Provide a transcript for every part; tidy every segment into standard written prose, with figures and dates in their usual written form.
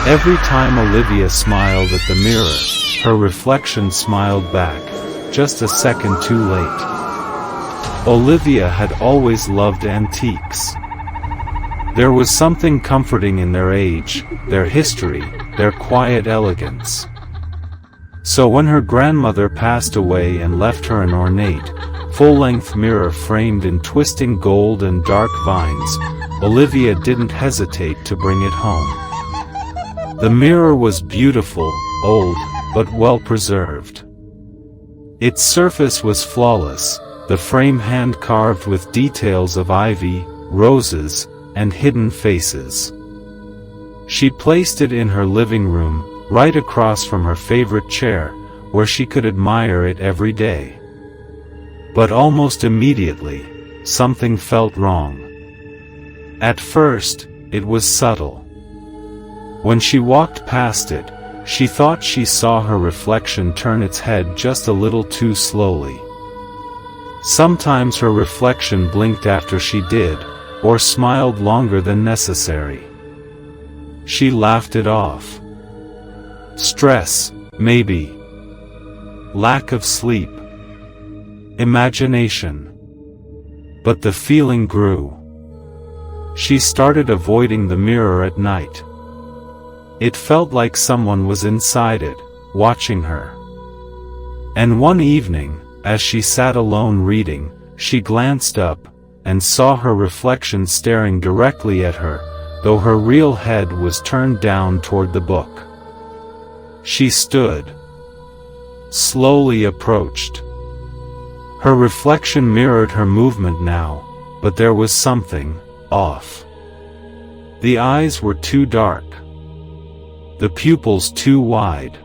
Every time Olivia smiled at the mirror, her reflection smiled back, just a second too late. Olivia had always loved antiques. There was something comforting in their age, their history, their quiet elegance. So when her grandmother passed away and left her an ornate, full-length mirror framed in twisting gold and dark vines, Olivia didn't hesitate to bring it home. The mirror was beautiful, old, but well-preserved. Its surface was flawless, the frame hand-carved with details of ivy, roses, and hidden faces. She placed it in her living room, right across from her favorite chair, where she could admire it every day. But almost immediately, something felt wrong. At first, it was subtle. When she walked past it, she thought she saw her reflection turn its head just a little too slowly. Sometimes her reflection blinked after she did, or smiled longer than necessary. She laughed it off. Stress, maybe. Lack of sleep. Imagination. But the feeling grew. She started avoiding the mirror at night. It felt like someone was inside it, watching her. And one evening, as she sat alone reading, she glanced up, and saw her reflection staring directly at her, though her real head was turned down toward the book. She stood. Slowly approached. Her reflection mirrored her movement now, but there was something off. The eyes were too dark. The pupils too wide.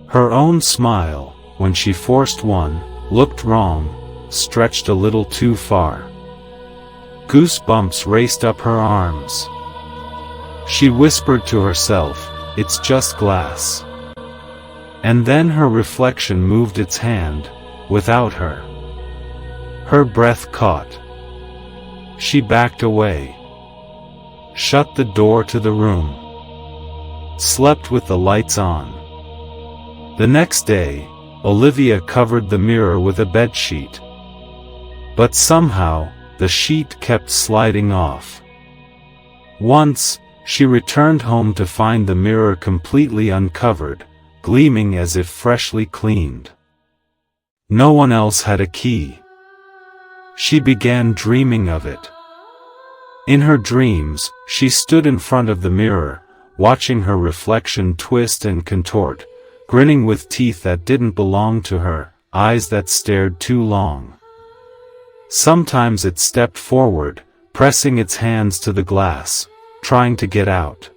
Her own smile, when she forced one, looked wrong, stretched a little too far. Goosebumps raced up her arms. She whispered to herself, "It's just glass." And then her reflection moved its hand, without her. Her breath caught. She backed away. Shut the door to the room. Slept with the lights on. The next day, Olivia covered the mirror with a bedsheet. But somehow, the sheet kept sliding off. Once, she returned home to find the mirror completely uncovered, gleaming as if freshly cleaned. No one else had a key. She began dreaming of it. In her dreams, she stood in front of the mirror, watching her reflection twist and contort, grinning with teeth that didn't belong to her, eyes that stared too long. Sometimes it stepped forward, pressing its hands to the glass, trying to get out.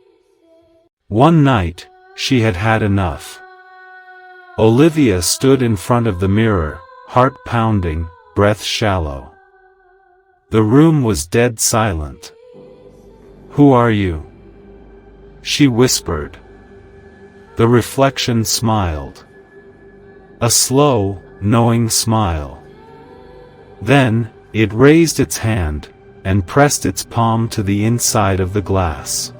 One night, she had had enough. Olivia stood in front of the mirror, heart pounding, breath shallow. The room was dead silent. "Who are you?" she whispered. The reflection smiled. A slow, knowing smile. Then, it raised its hand, and pressed its palm to the inside of the glass.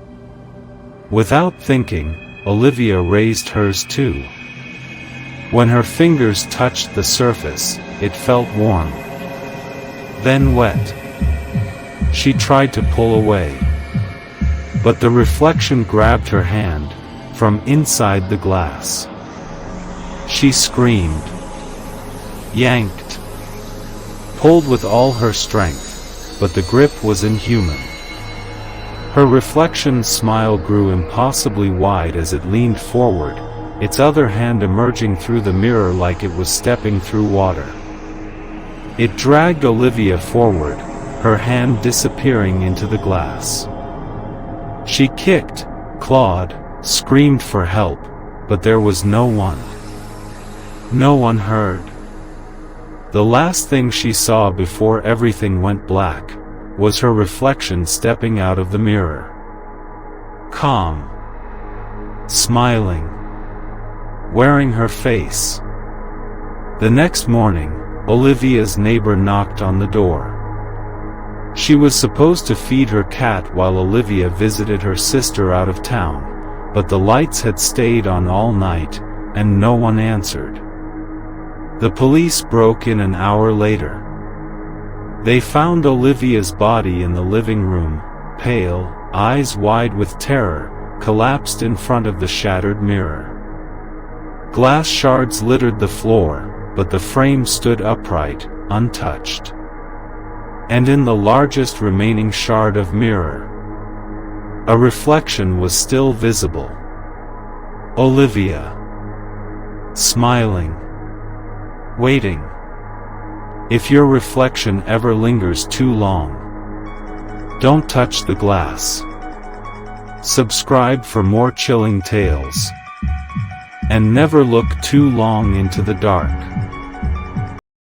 Without thinking, Olivia raised hers too. When her fingers touched the surface, it felt warm. Then wet. She tried to pull away. But the reflection grabbed her hand, from inside the glass. She screamed. Yanked. Pulled with all her strength, but the grip was inhuman. Her reflection's smile grew impossibly wide as it leaned forward, its other hand emerging through the mirror like it was stepping through water. It dragged Olivia forward, her hand disappearing into the glass. She kicked, clawed, screamed for help, but there was no one. No one heard. The last thing she saw before everything went black, was her reflection stepping out of the mirror. Calm. Smiling. Wearing her face. The next morning, Olivia's neighbor knocked on the door. She was supposed to feed her cat while Olivia visited her sister out of town, but the lights had stayed on all night, and no one answered. The police broke in an hour later. They found Olivia's body in the living room, pale, eyes wide with terror, collapsed in front of the shattered mirror. Glass shards littered the floor, but the frame stood upright, untouched. And in the largest remaining shard of mirror, a reflection was still visible. Olivia. Smiling. Waiting. If your reflection ever lingers too long, don't touch the glass. Subscribe for more chilling tales. And never look too long into the dark.